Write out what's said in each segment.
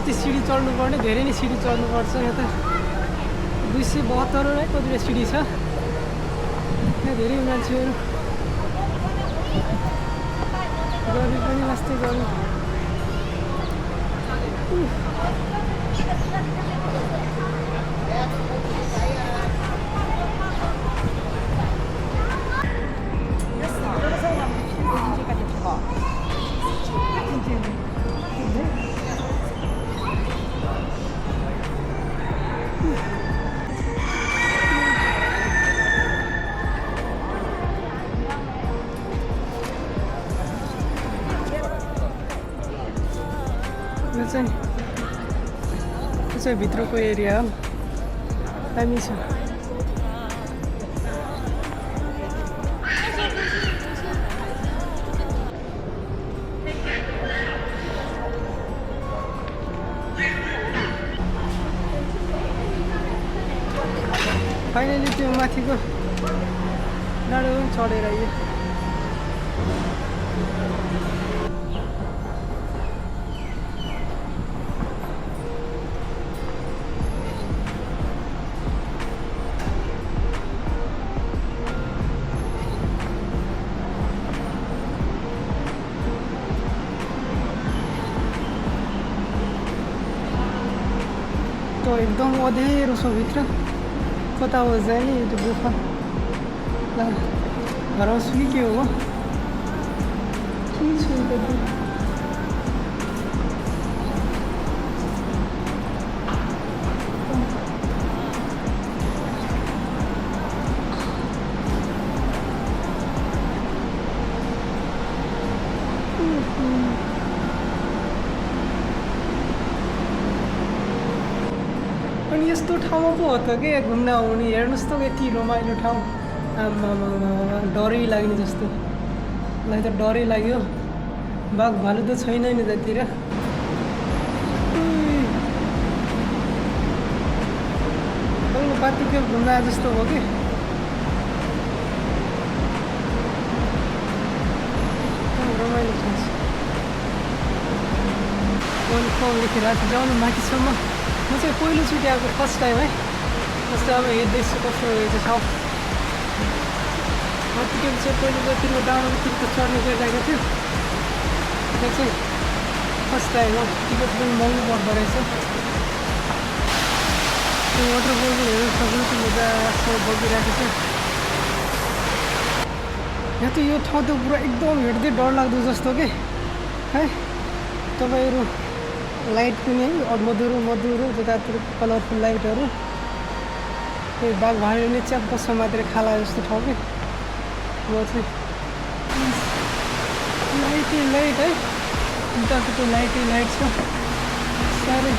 कति सिडी चढ्नुपर्ने धेरै नै सिडी चढ्नुपर्छ यहाँ त 272 है कतिवटा सिडी छ यहाँ धेरै मान्छेहरू गर्मी पनि वास्तै गर्मी यो चाहिँ भित्रको एरिया हो दामी छ फाइनली त्यो माथिको डाँडो पनि चढेर आइयो तो एकदम अँधेरो छ भित्र कता हो जाने यो गुफा हराउँछु कि के हो के छ अनि यस्तो ठाउँमा पो हो त के घुम्न आउने हेर्नुहोस् त यति रमाइलो ठाउँ आमामा डरै लाग्ने जस्तो मलाई त डरै लाग्यो बाघ भालु त छैन नि त्यतिर पातिको घुम्न आए जस्तो हो कि रमाइलो ठाउँ छ लेखिरहेको छ जाउनु माथिसम्म म चाहिँ पहिलोचोटि आएको फर्स्ट टाइम है जस्तो अब हेर्दैछु कस्तो रहेछ ठाउँ माथिको चाहिँ पहिलो जतिको डाँडोतिर त चढ्ने गइरहेको थियो त्यहाँ चाहिँ फर्स्ट टाइम हो टिकट पनि महँगो पर्दो रहेछ त्यो वाटरफलहरू सबै मजासँग बगिरहेको छ यहाँ त यो ठाउँ त पुरा एकदम हेर्दै डर लाग्दो जस्तो के है तपाईँहरू लाइट पनि है मधुरो जतातिर कलरफुल लाइटहरू त्यही बाघ भालु नै च्याप्प समातेर खाला जस्तो ठाउँ कि म चाहिँ लाइटै लाइट है उताको लाइटै लाइट छ साह्रै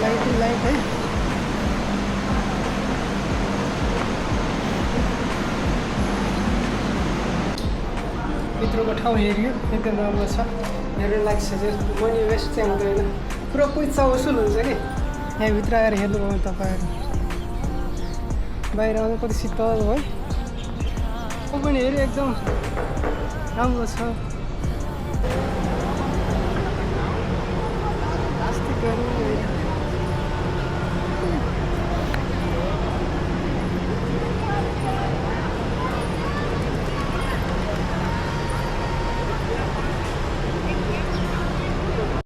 लाइटै लाइट है भित्रको ठाउँ हेऱ्यो एकदम राम्रो छ हेर्नु लाग्छ चाहिँ मनी वेस्ट चाहिँ हुँदैन पुरा पैसा वसुल हुन्छ कि यहाँभित्र आएर हेर्नुभयो तपाईँहरू बाहिर आउनु कति शीतल है पनि हेऱ्यो एकदम राम्रो छ प्लास्टिकहरू